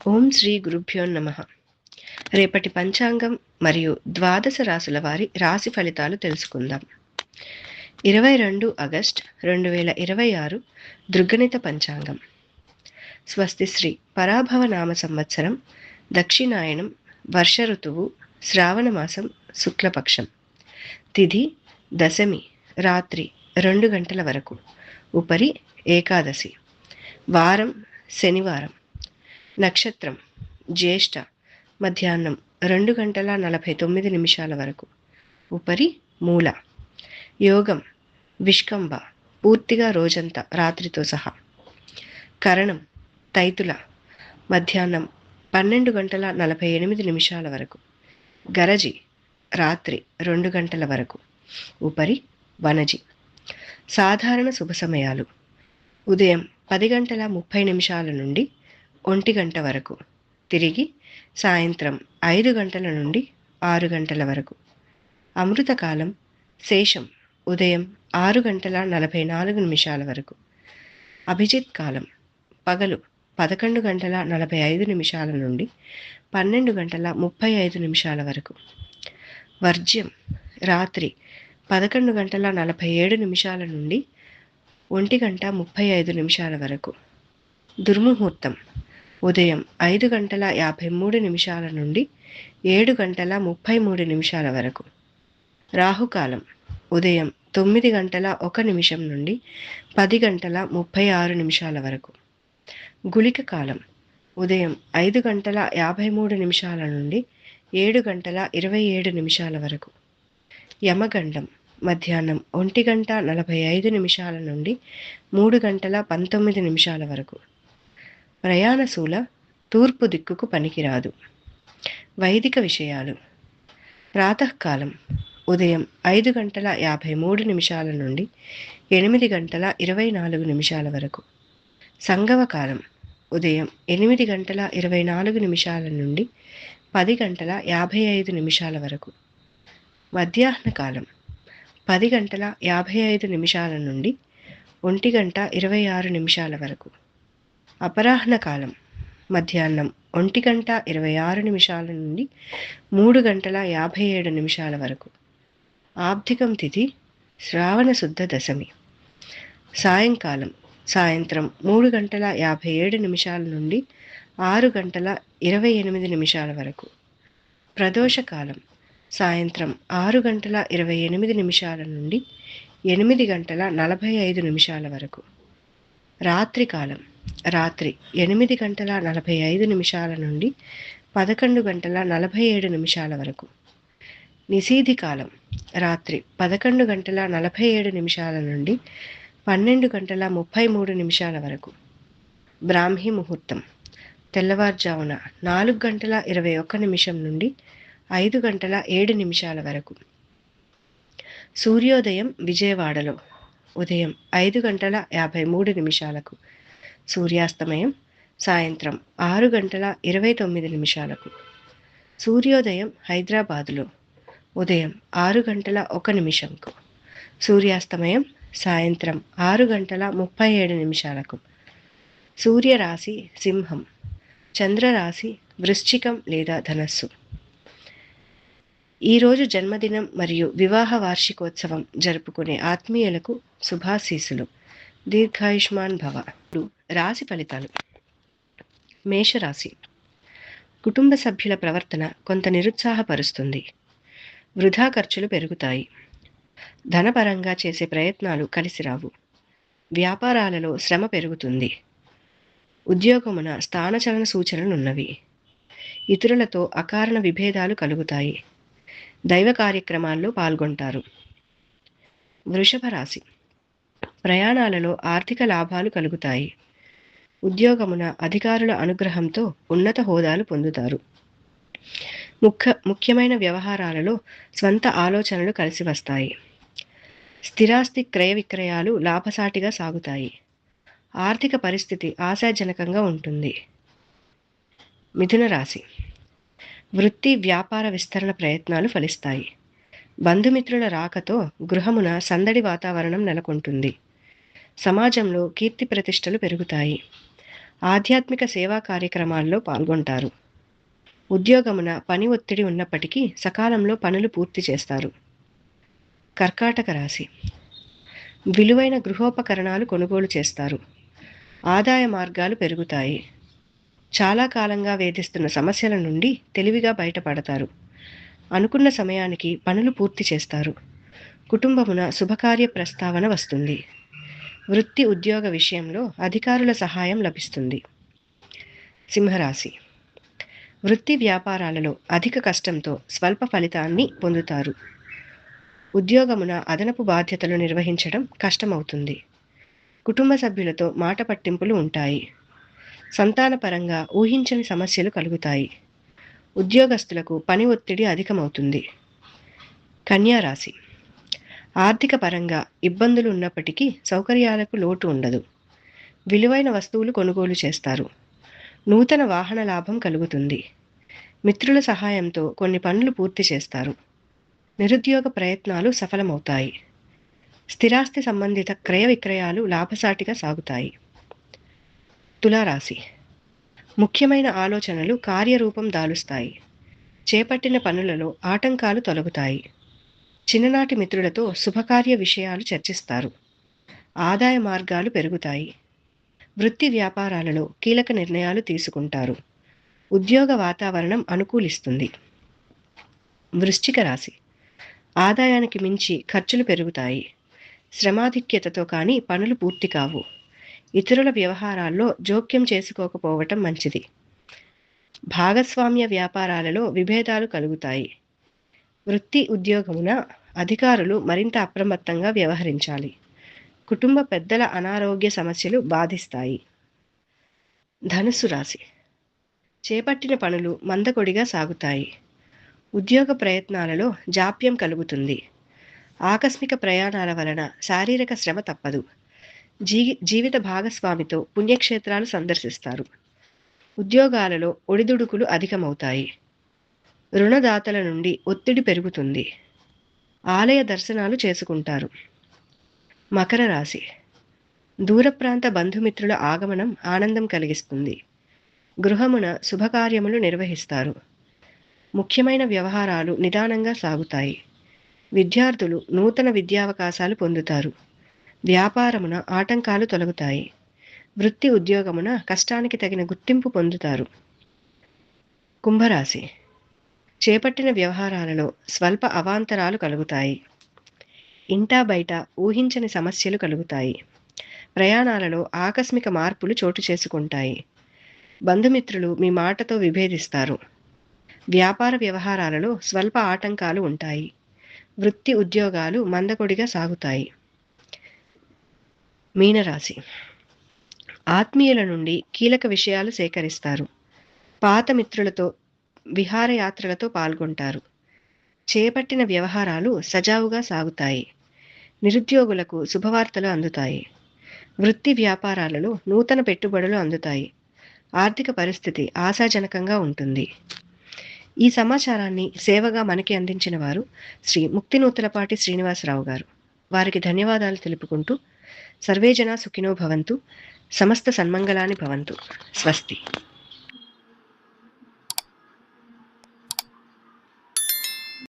ఓం శ్రీ గురుభ్యో నమః. రేపటి పంచాంగం మరియు ద్వాదశ రాశుల వారి రాశి ఫలితాలు తెలుసుకుందాం. 22 ఆగస్ట్ 2026 దృగ్గణిత పంచాంగం. స్వస్తి శ్రీ పరాభవ నామ సంవత్సరం, దక్షిణాయనం, వర్ష ఋతువు, శ్రావణ మాసం, శుక్లపక్షం. తిథి దశమి, రాత్రి 2 గంటల వరకు. ఉపరి ఏకాదశి. వారం శనివారం. నక్షత్రం జ్యేష్ఠ, మధ్యాహ్నం 2:49 వరకు. ఉపరి మూల. యోగం విష్కంభ, పూర్తిగా రోజంతా రాత్రితో సహా. కరణం తైతుల, మధ్యాహ్నం 12:48 వరకు. గరజి రాత్రి 2 గంటల వరకు. ఉపరి వనజి. సాధారణ శుభ సమయాలు: ఉదయం 10:30 నుండి 1 గంట వరకు. తిరిగి సాయంత్రం 5 గంటల నుండి 6 గంటల వరకు. అమృతకాలం శేషం ఉదయం 6:44 వరకు. అభిజిత్ కాలం పగలు 11:45 నుండి 12:35 వరకు. వర్జ్యం రాత్రి 11:47 నుండి 1:35 వరకు. దుర్ముహూర్తం ఉదయం 5:53 నుండి 7:33 వరకు. రాహుకాలం ఉదయం 9:01 నుండి 10:36 వరకు. గుళిక కాలం ఉదయం 5:53 నుండి 7:27 వరకు. యమగండం మధ్యాహ్నం 1:45 నుండి 3:19 వరకు. ప్రయాణశూల తూర్పు దిక్కుకు పనికిరాదు. వైదిక విషయాలు: ప్రాతకాలం ఉదయం 5:53 నుండి 8:24 వరకు. సంగవకాలం ఉదయం 8:24 నుండి 10:55 వరకు. మధ్యాహ్న కాలం 10:55 నుండి 1:26 వరకు. అపరాహ్న కాలం మధ్యాహ్నం 1:26 నుండి 3:57 వరకు. ఆబ్ధికం తిథి శ్రావణ శుద్ధ దశమి. సాయంకాలం సాయంత్రం 3:57 నుండి 6:28 వరకు. ప్రదోషకాలం సాయంత్రం 6:28 నుండి 8:45 వరకు. రాత్రికాలం రాత్రి 8:45 నుండి 11:47 వరకు. నిశీధి కాలం రాత్రి 11:47 నుండి 12:33 వరకు. బ్రాహ్మీ ముహూర్తం తెల్లవారుజామున 4:21 నుండి 5:07 వరకు. సూర్యోదయం విజయవాడలో ఉదయం 5:53. సూర్యాస్తమయం సాయంత్రం 6:29. సూర్యోదయం హైదరాబాదులో ఉదయం 6:01. సూర్యాస్తమయం సాయంత్రం 6:37. సూర్యరాశి సింహం, చంద్రరాశి వృశ్చికం లేదా ధనస్సు. ఈరోజు జన్మదినం మరియు వివాహ వార్షికోత్సవం జరుపుకునే ఆత్మీయులకు శుభాశీస్సులు. దీర్ఘాయుష్మాన్ భవ. రాశి ఫలితాలు: మేషరాశి. కుటుంబ సభ్యుల ప్రవర్తన కొంత నిరుత్సాహపరుస్తుంది. వృధా ఖర్చులు పెరుగుతాయి. ధనపరంగా చేసే ప్రయత్నాలు కలిసిరావు. వ్యాపారాలలో శ్రమ పెరుగుతుంది. ఉద్యోగమున స్థానచలన సూచనలున్నవి. ఇతరులతో అకారణ విభేదాలు కలుగుతాయి. దైవ కార్యక్రమాల్లో పాల్గొంటారు. వృషభ రాశి. ప్రయాణాలలో ఆర్థిక లాభాలు కలుగుతాయి. ఉద్యోగమున అధికారుల అనుగ్రహంతో ఉన్నత హోదాలు పొందుతారు. ముఖ్యమైన వ్యవహారాలలో స్వంత ఆలోచనలు కలిసి వస్తాయి. స్థిరాస్తి క్రయ విక్రయాలు లాభసాటిగా సాగుతాయి. ఆర్థిక పరిస్థితి ఆశాజనకంగా ఉంటుంది. మిథున రాశి. వృత్తి వ్యాపార విస్తరణ ప్రయత్నాలు ఫలిస్తాయి. బంధుమిత్రుల రాకతో గృహమున సందడి వాతావరణం నెలకొంటుంది. సమాజంలో కీర్తి ప్రతిష్టలు పెరుగుతాయి. ఆధ్యాత్మిక సేవా కార్యక్రమాల్లో పాల్గొంటారు. ఉద్యోగమున పని ఒత్తిడి ఉన్నప్పటికీ సకాలంలో పనులు పూర్తి చేస్తారు. కర్కాటక రాశి. విలువైన గృహోపకరణాలు కొనుగోలు చేస్తారు. ఆదాయ మార్గాలు పెరుగుతాయి. చాలా కాలంగా వేధిస్తున్న సమస్యల నుండి తెలివిగా బయటపడతారు. అనుకున్న సమయానికి పనులు పూర్తి చేస్తారు. కుటుంబమున శుభకార్య ప్రస్తావన వస్తుంది. వృత్తి ఉద్యోగ విషయంలో అధికారుల సహాయం లభిస్తుంది. సింహరాశి. వృత్తి వ్యాపారాలలో అధిక కష్టంతో స్వల్ప ఫలితాన్ని పొందుతారు. ఉద్యోగమున అదనపు బాధ్యతలు నిర్వహించడం కష్టమవుతుంది. కుటుంబ సభ్యులతో మాట పట్టింపులు ఉంటాయి. సంతానపరంగా ఊహించని సమస్యలు కలుగుతాయి. ఉద్యోగస్తులకు పని ఒత్తిడి అధికమవుతుంది. కన్యా రాశి. ఆర్థిక పరంగా ఇబ్బందులు ఉన్నప్పటికీ సౌకర్యాలకు లోటు ఉండదు. విలువైన వస్తువులు కొనుగోలు చేస్తారు. నూతన వాహన లాభం కలుగుతుంది. మిత్రుల సహాయంతో కొన్ని పనులు పూర్తి చేస్తారు. నిరుద్యోగ ప్రయత్నాలు సఫలమవుతాయి. స్థిరాస్తి సంబంధిత క్రయ విక్రయాలు లాభసాటిగా సాగుతాయి. తులారాశి. ముఖ్యమైన ఆలోచనలు కార్యరూపం దాలుస్తాయి. చేపట్టిన పనులలో ఆటంకాలు తొలగుతాయి. చిన్ననాటి మిత్రులతో శుభకార్య విషయాలు చర్చిస్తారు. ఆదాయ మార్గాలు పెరుగుతాయి. వృత్తి వ్యాపారాలలో కీలక నిర్ణయాలు తీసుకుంటారు. ఉద్యోగ వాతావరణం అనుకూలిస్తుంది. వృశ్చిక రాశి. ఆదాయానికి మించి ఖర్చులు పెరుగుతాయి. శ్రమాధిక్యతతో కానీ పనులు పూర్తి కావు. ఇతరుల వ్యవహారాల్లో జోక్యం చేసుకోకపోవటం మంచిది. భాగస్వామ్య వ్యాపారాలలో విభేదాలు కలుగుతాయి. వృత్తి ఉద్యోగమున అధికారులు మరింత అప్రమత్తంగా వ్యవహరించాలి. కుటుంబ పెద్దల అనారోగ్య సమస్యలు బాధిస్తాయి. ధనుస్సు రాశి. చేపట్టిన పనులు మందకొడిగా సాగుతాయి. ఉద్యోగ ప్రయత్నాలలో జాప్యం కలుగుతుంది. ఆకస్మిక ప్రయాణాల వలన శారీరక శ్రమ తప్పదు. జీవిత భాగస్వామితో పుణ్యక్షేత్రాలు సందర్శిస్తారు. ఉద్యోగాలలో ఒడిదుడుకులు అధికమవుతాయి. రుణదాతల నుండి ఒత్తిడి పెరుగుతుంది. ఆలయ దర్శనాలు చేసుకుంటారు. మకర రాశి. దూర ప్రాంత బంధుమిత్రుల ఆగమనం ఆనందం కలిగిస్తుంది. గృహమున శుభకార్యములు నిర్వహిస్తారు. ముఖ్యమైన వ్యవహారాలు నిదానంగా సాగుతాయి. విద్యార్థులు నూతన విద్యావకాశాలు పొందుతారు. వ్యాపారమున ఆటంకాలు తొలగుతాయి. వృత్తి ఉద్యోగమున కష్టానికి తగిన గుర్తింపు పొందుతారు. కుంభరాశి. చేపట్టిన వ్యవహారాలలో స్వల్ప అవాంతరాలు కలుగుతాయి. ఇంటా బయట ఊహించని సమస్యలు కలుగుతాయి. ప్రయాణాలలో ఆకస్మిక మార్పులు చోటు చేసుకుంటాయి. బంధుమిత్రులు మీ మాటతో విభేదిస్తారు. వ్యాపార వ్యవహారాలలో స్వల్ప ఆటంకాలు ఉంటాయి. వృత్తి ఉద్యోగాలు మందకొడిగా సాగుతాయి. మీనరాశి. ఆత్మీయుల నుండి కీలక విషయాలు సేకరిస్తారు. పాత మిత్రులతో విహారయాత్రలతో పాల్గొంటారు. చేపట్టిన వ్యవహారాలు సజావుగా సాగుతాయి. నిరుద్యోగులకు శుభవార్తలు అందుతాయి. వృత్తి వ్యాపారాలలో నూతన పెట్టుబడులు అందుతాయి. ఆర్థిక పరిస్థితి ఆశాజనకంగా ఉంటుంది. ఈ సమాచారాన్ని సేవగా మనకి అందించిన వారు శ్రీ ముక్తినూతలపాటి శ్రీనివాసరావు గారు. వారికి ధన్యవాదాలు తెలుపుకుంటూ సర్వేజన సుఖినో భవంతు, సమస్త సన్మంగళాని భవంతు. స్వస్తి.